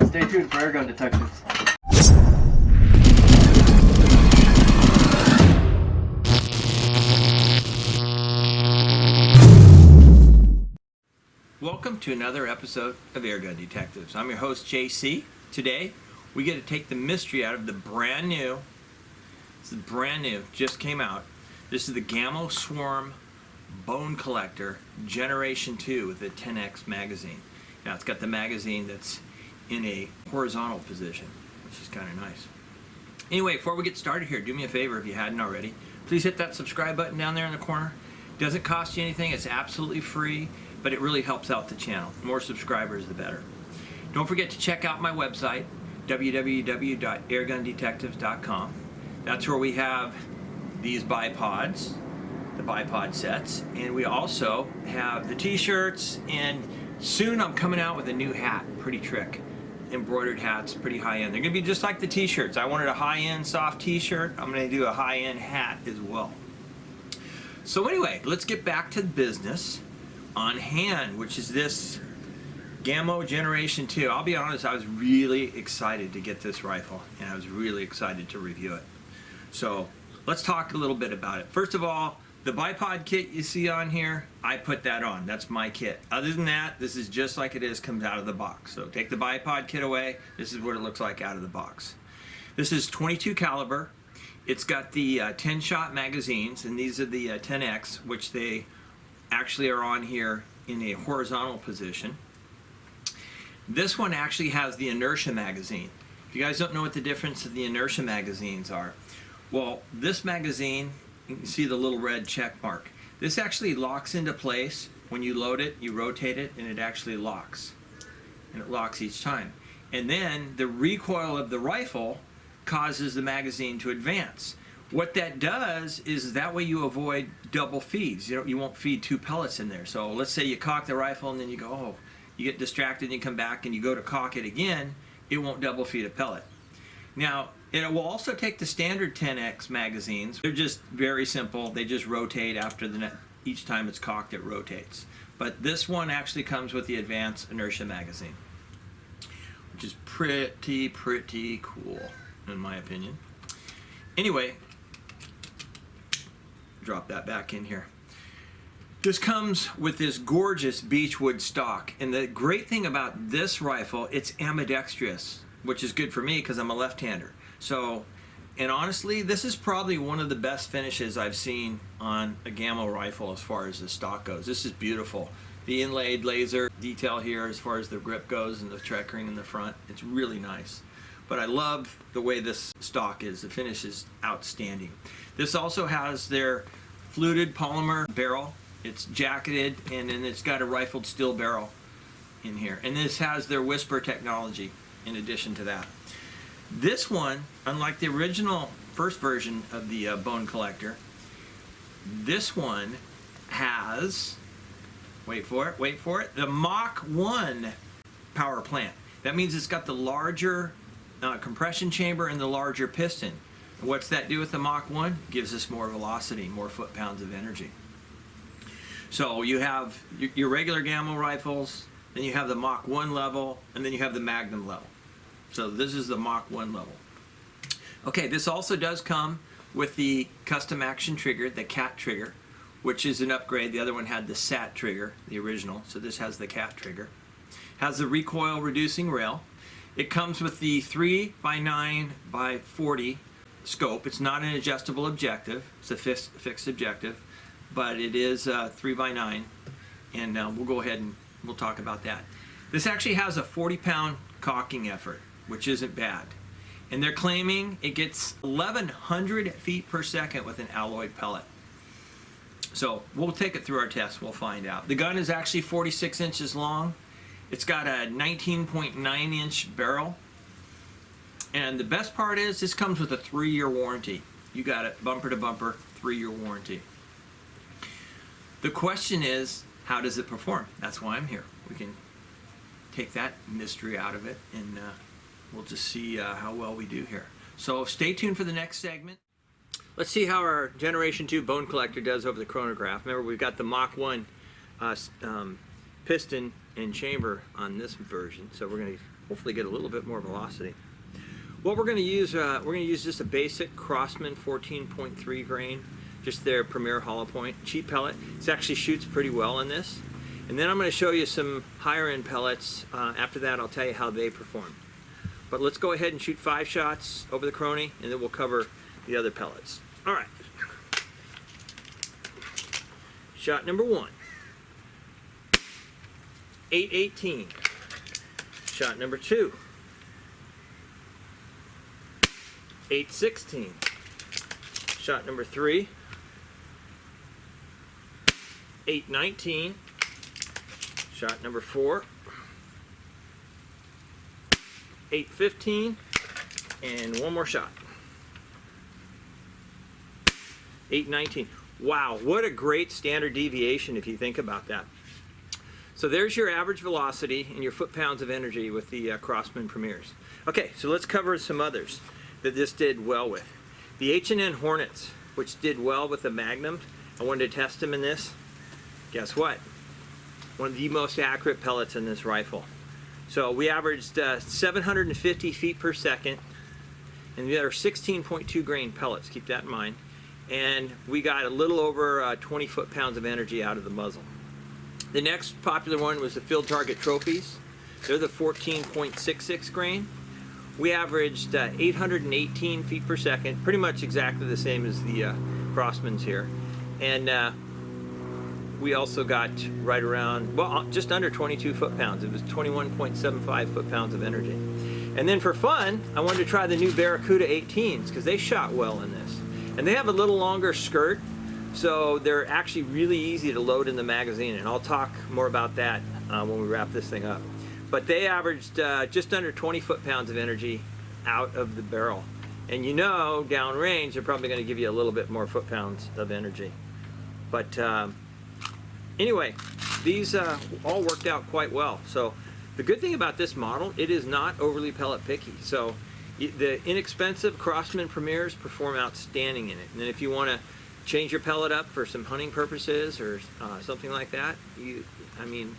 Stay tuned for Airgun Detectives. Welcome to another episode of Airgun Detectives. I'm your host, JC. Today, we get to take the mystery out of the brand new, just came out. This is the Gamo Swarm Bone Collector Generation 2 with a 10X magazine. Now, it's got the magazine that's in a horizontal position, which is kind of nice. Anyway, before we get started here, do me a favor if you hadn't already. Please hit that subscribe button down there in the corner. It doesn't cost you anything. It's absolutely free, but it really helps out the channel. The more subscribers, the better. Don't forget to check out my website, www.airgundetectives.com. That's where we have these bipods, the bipod sets, and we also have the t-shirts, and soon I'm coming out with a new hat, pretty trick. Embroidered hats, pretty high-end. They're going to be just like the t-shirts. I wanted a high-end soft t-shirt. I'm going to do a high-end hat as well. So anyway, let's get back to the business on hand, which is this Gamo Generation 2. I'll be honest, I was really excited to get this rifle, and I was really excited to review it. So let's talk a little bit about it. First of all, the bipod kit you see on here, I put that on. That's my kit. Other than that, this is just like it is, comes out of the box. So take the bipod kit away. This is what it looks like out of the box. This is 22 caliber. It's got the 10-shot magazines, and these are the 10X, which they actually are on here in a horizontal position. This one actually has the Inertia magazine. If you guys don't know what the difference of the Inertia magazines are, well, this magazine, you can see the little red check mark. This actually locks into place. When you load it, you rotate it, and it actually locks. And it locks each time. And then the recoil of the rifle causes the magazine to advance. What that does is that way you avoid double feeds. You won't feed two pellets in there. So let's say you cock the rifle and then you go, oh, you get distracted and you come back and you go to cock it again, it won't double feed a pellet. Now, it will also take the standard 10X magazines. They're just very simple. They just rotate after each time it's cocked, it rotates. But this one actually comes with the advanced Inertia magazine, which is pretty cool, in my opinion. Anyway, drop that back in here. This comes with this gorgeous beechwood stock, and the great thing about this rifle, it's ambidextrous, which is good for me because I'm a left-hander. So, and honestly, this is probably one of the best finishes I've seen on a Gamo rifle as far as the stock goes. This is beautiful. The inlaid laser detail here as far as the grip goes and the checkering in the front, it's really nice. But I love the way this stock is. The finish is outstanding. This also has their fluted polymer barrel. It's jacketed, and then it's got a rifled steel barrel in here. And this has their whisper technology in addition to that. This one, unlike the original first version of the Bone Collector, this one has, wait for it, the Mach-1 power plant. That means it's got the larger compression chamber and the larger piston. And what's that do with the Mach-1? Gives us more velocity, more foot-pounds of energy. So you have your regular Gamo rifles, then you have the Mach-1 level, and then you have the Magnum level. So this is the Mach-1 level. Okay, this also does come with the custom action trigger, the CAT trigger, which is an upgrade. The other one had the SAT trigger, the original, so this has the CAT trigger. Has the recoil reducing rail. It comes with the 3x9x40 scope. It's not an adjustable objective. It's a fixed objective, but it is 3x9, and we'll go ahead and we'll talk about that. This actually has a 40-pound cocking effort, which isn't bad. And they're claiming it gets 1,100 feet per second with an alloy pellet. So we'll take it through our test. We'll find out. The gun is actually 46 inches long. It's got a 19.9-inch barrel. And the best part is this comes with a 3-year warranty. You got it, bumper to bumper, 3-year warranty. The question is, how does it perform? That's why I'm here. We can take that mystery out of it, and we'll just see how well we do here. So stay tuned for the next segment. Let's see how our Generation 2 bone collector does over the chronograph. Remember, we've got the Mach-1 piston and chamber on this version, so we're going to hopefully get a little bit more velocity. What we're going to use just a basic Crosman 14.3 grain, just their Premier hollow point cheap pellet. It actually shoots pretty well in this. And then I'm going to show you some higher end pellets. After that, I'll tell you how they perform. But let's go ahead and shoot 5 shots over the Chrony, and then we'll cover the other pellets. All right. Shot number 1. 818. Shot number 2. 816. Shot number 3. 819. Shot number 4. 815. And one more shot. 819. Wow, what a great standard deviation if you think about that. So there's your average velocity and your foot-pounds of energy with the Crosman Premiers. Okay, so let's cover some others that this did well with. The H&N Hornets, which did well with the Magnum. I wanted to test them in this. Guess what? One of the most accurate pellets in this rifle. So we averaged 750 feet per second, and we had our 16.2 grain pellets, keep that in mind. And we got a little over 20 foot-pounds of energy out of the muzzle. The next popular one was the Field Target Trophies. They're the 14.66 grain. We averaged 818 feet per second, pretty much exactly the same as the Crossmans here. And we also got right around, well, just under 22 foot-pounds. It was 21.75 foot-pounds of energy. And then for fun, I wanted to try the new Barracuda 18s because they shot well in this. And they have a little longer skirt, so they're actually really easy to load in the magazine, and I'll talk more about that when we wrap this thing up. But they averaged just under 20 foot-pounds of energy out of the barrel. And you know, downrange, they're probably going to give you a little bit more foot-pounds of energy. But anyway, these all worked out quite well. So the good thing about this model, it is not overly pellet picky. So the inexpensive Crosman Premiers perform outstanding in it. And then if you want to change your pellet up for some hunting purposes or something like that, I mean,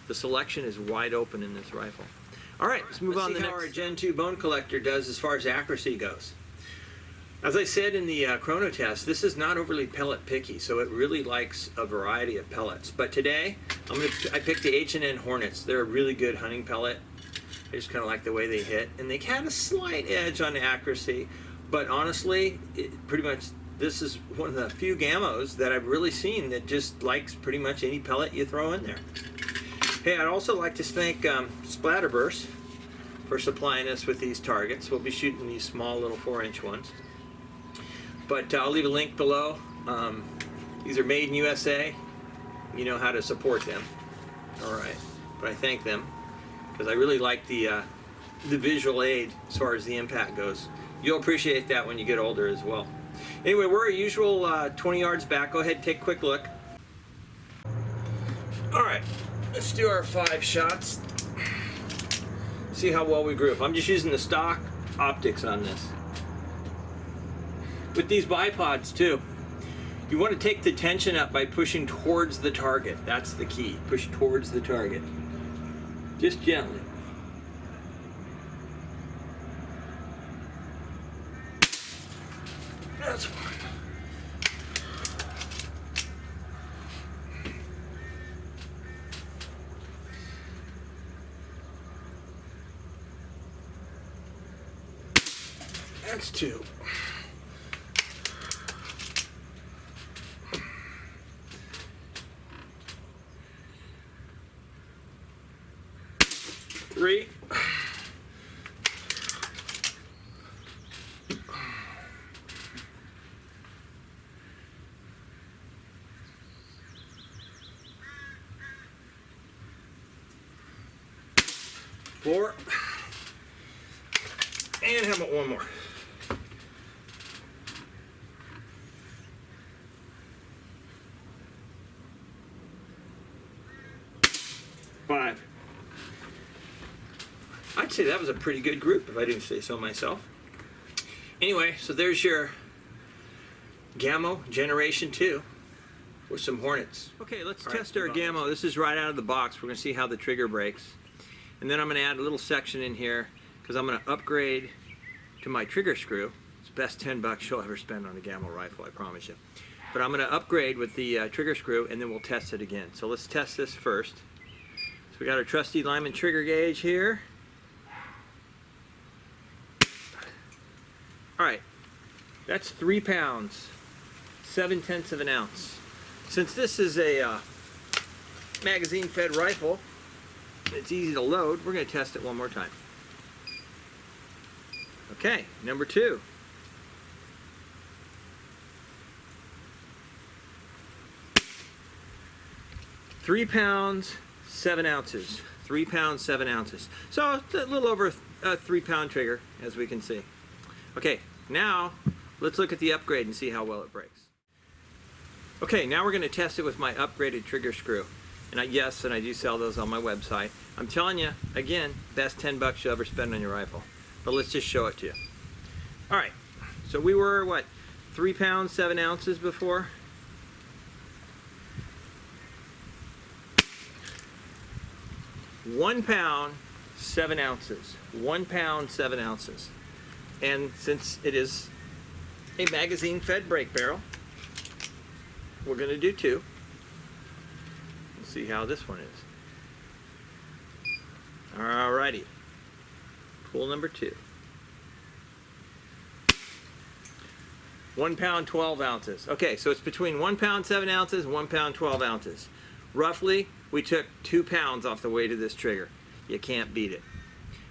the selection is wide open in this rifle. All right, let's move on to the next. Let's see how our Gen 2 bone collector does as far as accuracy goes. As I said in the chrono test, this is not overly pellet picky, so it really likes a variety of pellets. But today, I picked the H&N Hornets. They're a really good hunting pellet. I just kind of like the way they hit, and they had a slight edge on accuracy, but honestly, pretty much this is one of the few Gamos that I've really seen that just likes pretty much any pellet you throw in there. Hey, I'd also like to thank Splatterburst for supplying us with these targets. We'll be shooting these small little 4-inch ones, but I'll leave a link below. These are made in USA. You know how to support them. All right, but I thank them because I really like the visual aid as far as the impact goes. You'll appreciate that when you get older as well. Anyway, we're our usual 20 yards back. Go ahead and take a quick look. All right, let's do our 5 shots. See how well we group. I'm just using the stock optics on this. With these bipods too, you want to take the tension up by pushing towards the target. That's the key. Push towards the target. Just gently. That's one. That's 2. Three. 4. And how about one more? 5. I'd say that was a pretty good group if I didn't say so myself. Anyway, so there's your Gamo Generation 2 with some Hornets. Okay, let's test our Gamo. This is right out of the box. We're going to see how the trigger breaks. And then I'm going to add a little section in here because I'm going to upgrade to my trigger screw. It's the best $10 you'll ever spend on a Gamo rifle, I promise you. But I'm going to upgrade with the trigger screw, and then we'll test it again. So let's test this first. So we got our trusty Lyman trigger gauge here. Alright, that's 3 pounds, 7/10 of an ounce. Since this is a magazine-fed rifle, it's easy to load, we're going to test it one more time. Okay, number 2. Three pounds, 7 ounces. 3 pounds, 7 ounces. So it's a little over a 3-pound trigger, as we can see. Okay, now let's look at the upgrade and see how well it breaks. Okay, now we're going to test it with my upgraded trigger screw. And I do sell those on my website. I'm telling you, again, best $10 you'll ever spend on your rifle. But let's just show it to you. All right, so we were, what, 3 pounds, 7 ounces before? £1 pound, 7 ounces. 1 pound, 7 ounces. And since it is a magazine-fed break barrel, we're going to do 2. We'll see how this one is. Alrighty. Pull number 2. 1 pound, 12 ounces. Okay, so it's between 1 pound, 7 ounces and 1 pound, 12 ounces. Roughly, we took 2 pounds off the weight of this trigger. You can't beat it.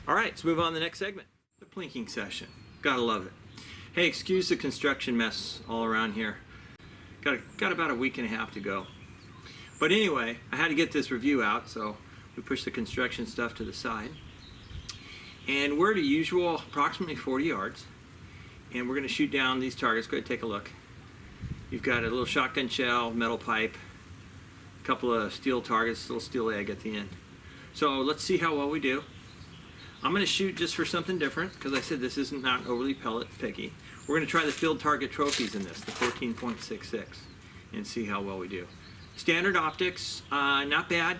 Alright, let's move on to the next segment. The plinking session. Gotta love it. Hey, excuse the construction mess all around here. Got about a week and a half to go. But anyway, I had to get this review out, so we pushed the construction stuff to the side. And we're at a usual approximately 40 yards. And we're going to shoot down these targets. Go ahead and take a look. You've got a little shotgun shell, metal pipe, a couple of steel targets, a little steel egg at the end. So let's see how well we do. I'm going to shoot just for something different because I said this isn't not overly pellet picky. We're going to try the field target trophies in this, the 14.66, and see how well we do. Standard optics, not bad.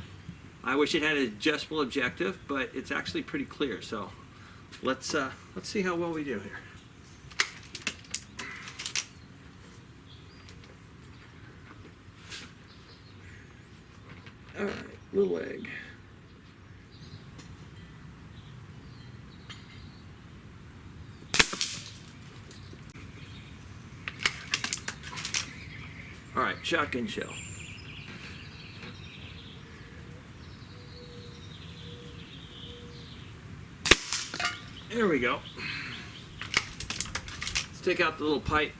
I wish it had an adjustable objective, but it's actually pretty clear. So let's see how well we do here. All right, little egg. All right, shotgun shell. There we go. Let's take out the little pipe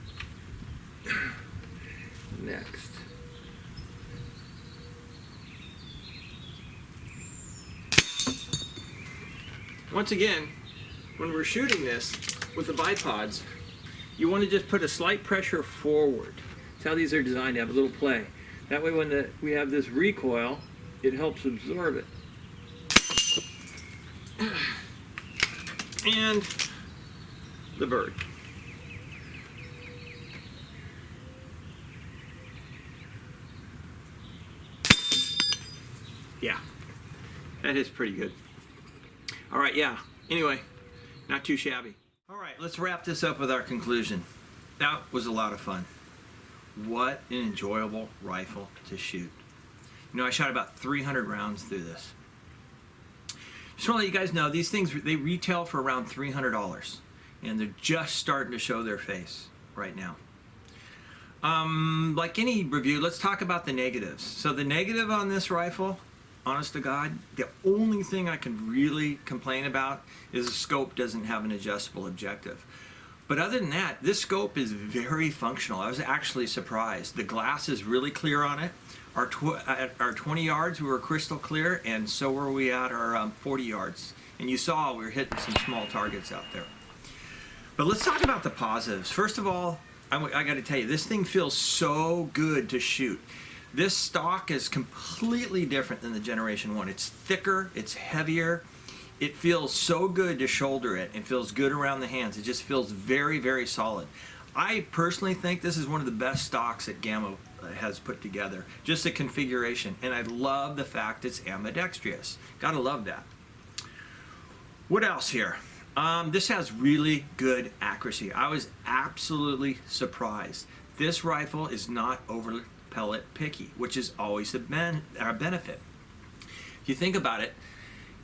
next. Once again, when we're shooting this with the bipods, you want to just put a slight pressure forward. That's how these are designed to have a little play. That way when we have this recoil, it helps absorb it. And the bird. Yeah, that is pretty good. All right, yeah, anyway, not too shabby. All right, let's wrap this up with our conclusion. That was a lot of fun. What an enjoyable rifle to shoot. You know, I shot about 300 rounds through this. Just want to let you guys know, these things, they retail for around $300, and they're just starting to show their face right now. Like any review, let's talk about the negatives. So the negative on this rifle, honest to God, the only thing I can really complain about is the scope doesn't have an adjustable objective. But other than that, this scope is very functional. I was actually surprised. The glass is really clear on it. At our 20 yards, we were crystal clear, and so were we at our 40 yards. And you saw we were hitting some small targets out there. But let's talk about the positives. First of all, I got to tell you, this thing feels so good to shoot. This stock is completely different than the Generation 1. It's thicker, it's heavier. It feels so good to shoulder it. It feels good around the hands. It just feels very, very solid. I personally think this is one of the best stocks that Gamo has put together. Just the configuration, and I love the fact it's ambidextrous. Gotta love that. What else here? This has really good accuracy. I was absolutely surprised. This rifle is not over pellet picky, which is always a benefit. If you think about it,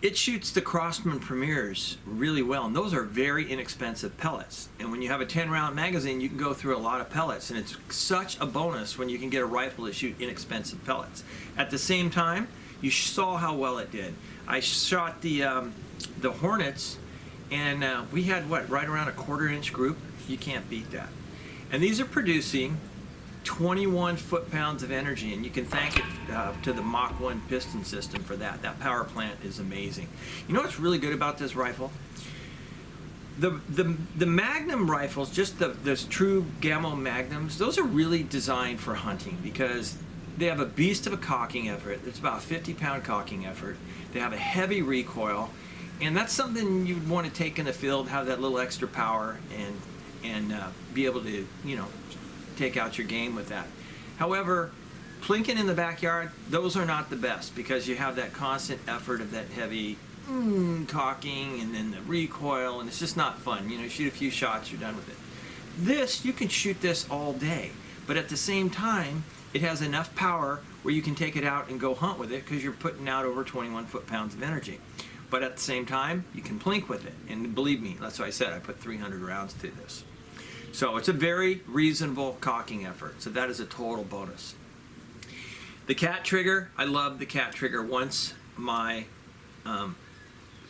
it shoots the Crosman Premiers really well, and those are very inexpensive pellets. And when you have a 10-round magazine, you can go through a lot of pellets, and it's such a bonus when you can get a rifle to shoot inexpensive pellets. At the same time, you saw how well it did. I shot the Hornets, and we had right around a 1/4-inch group. You can't beat that. And these are producing 21 foot-pounds of energy, and you can thank it to the Mach-1 piston system for that. That power plant is amazing. You know what's really good about this rifle? The Magnum rifles, just the true Gamo Magnums, those are really designed for hunting because they have a beast of a cocking effort. It's about a 50-pound cocking effort. They have a heavy recoil, and that's something you'd want to take in the field, have that little extra power, and be able to, you know, take out your game with that. However, plinking in the backyard, those are not the best because you have that constant effort of that heavy cocking and then the recoil, and it's just not fun. You know, shoot a few shots, you're done with it. This, you can shoot this all day, but at the same time, it has enough power where you can take it out and go hunt with it because you're putting out over 21 foot-pounds of energy. But at the same time, you can plink with it, and believe me, that's why I said I put 300 rounds through this. So it's a very reasonable cocking effort. So that is a total bonus. The cat trigger, I love the cat trigger once my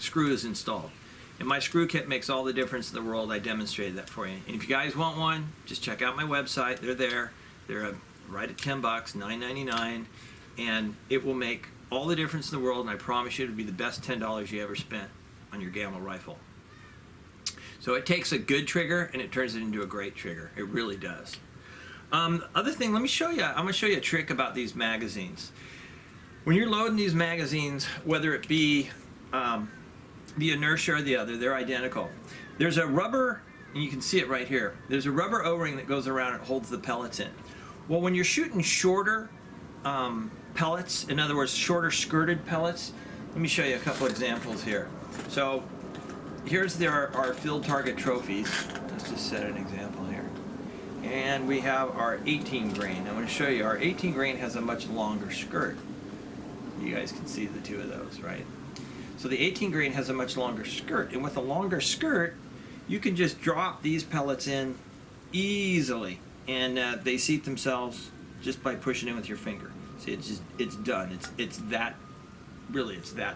screw is installed. And my screw kit makes all the difference in the world. I demonstrated that for you. And if you guys want one, just check out my website. They're there. They're right at $10, $9.99. And it will make all the difference in the world. And I promise you it'll be the best $10 you ever spent on your Gamo rifle. So it takes a good trigger and it turns it into a great trigger. It really does. Other thing, let me show you. I'm going to show you a trick about these magazines. When you're loading these magazines, whether it be the Inertia or the other, they're identical. There's a rubber, and you can see it right here. There's a rubber O-ring that goes around and holds the pellets in. Well, when you're shooting shorter pellets, in other words, shorter skirted pellets, let me show you a couple examples here. So here's our field target trophies. Let's just set an example here. And we have our 18 grain. I'm going to show you our 18 grain has a much longer skirt. You guys can see the two of those, right? So the 18 grain has a much longer skirt, and with a longer skirt, you can just drop these pellets in easily, and they seat themselves just by pushing in with your finger. See, it's done. It's that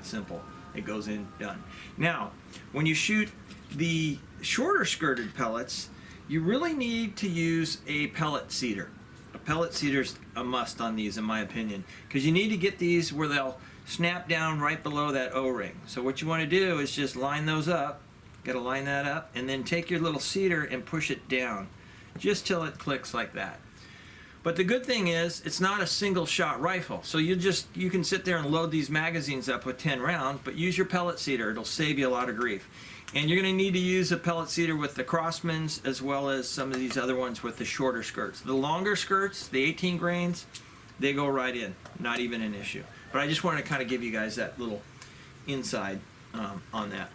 simple. It goes in, done. Now, when you shoot the shorter skirted pellets, you really need to use a pellet seater. A pellet seater's a must on these, in my opinion, because you need to get these where they'll snap down right below that O-ring. So what you want to do is just line those up. Got to line that up, and then take your little seater and push it down, just till it clicks like that. But the good thing is, it's not a single shot rifle. So you can sit there and load these magazines up with 10 rounds, but use your pellet seater. It'll save you a lot of grief. And you're going to need to use a pellet seater with the Crossmans as well as some of these other ones with the shorter skirts. The longer skirts, the 18 grains, they go right in. Not even an issue. But I just wanted to kind of give you guys that little inside on that.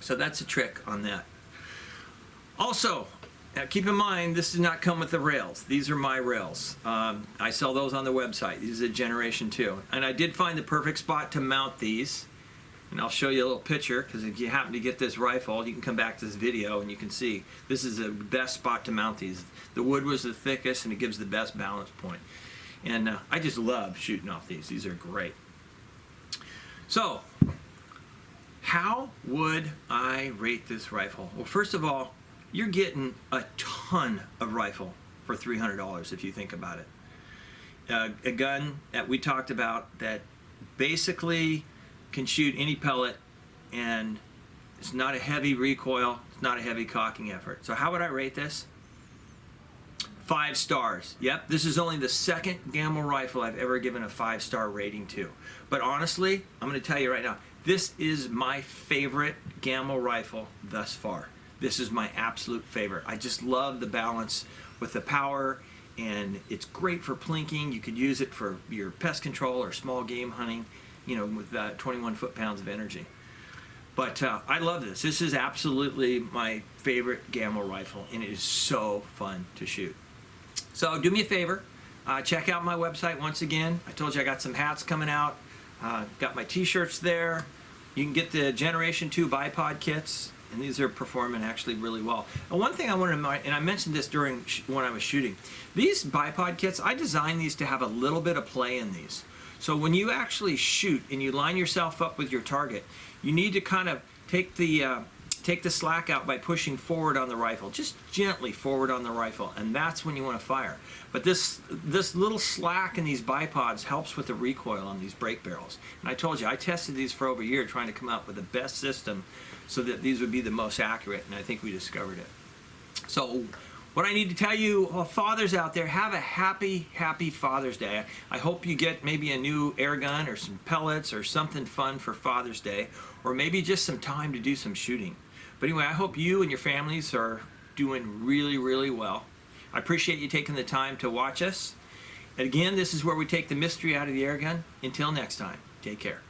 So that's a trick on that. Also, now keep in mind, this does not come with the rails. These are my rails. I sell those on the website. These are Generation 2. And I did find the perfect spot to mount these. And I'll show you a little picture, because if you happen to get this rifle, you can come back to this video and you can see this is the best spot to mount these. The wood was the thickest and it gives the best balance point. And I just love shooting off these. These are great. So, how would I rate this rifle? Well, first of all, you're getting a ton of rifle for $300 if you think about it. A gun that we talked about that basically can shoot any pellet, and it's not a heavy recoil, it's not a heavy cocking effort. So how would I rate this? 5 stars. Yep, this is only the second Gamo rifle I've ever given a 5-star rating to. But honestly, I'm going to tell you right now, this is my favorite Gamo rifle thus far. this is my absolute favorite. I just love the balance with the power, and it's great for plinking. You could use it for your pest control or small game hunting, you know, with 21 foot-pounds of energy. But I love this. This is absolutely my favorite Gamo rifle, and it is so fun to shoot. So do me a favor, check out my website once again. I told you I got some hats coming out. Got my t-shirts there. You can get the Generation 2 bipod kits, and these are performing actually really well. And one thing I want to remind, and I mentioned this during when I was shooting, these bipod kits, I designed these to have a little bit of play in these. So when you actually shoot and you line yourself up with your target, you need to kind of take the slack out by pushing forward on the rifle, just gently forward on the rifle, and that's when you want to fire. But this little slack in these bipods helps with the recoil on these brake barrels. And I told you, I tested these for over a year trying to come up with the best system so that these would be the most accurate, and I think we discovered it. So what I need to tell you, fathers out there, have a happy Father's Day. I hope you get maybe a new air gun or some pellets or something fun for Father's Day, or maybe just some time to do some shooting. But anyway, I hope you and your families are doing really well. I appreciate you taking the time to watch us. And again, this is where we take the mystery out of the air gun. Until next time, take care.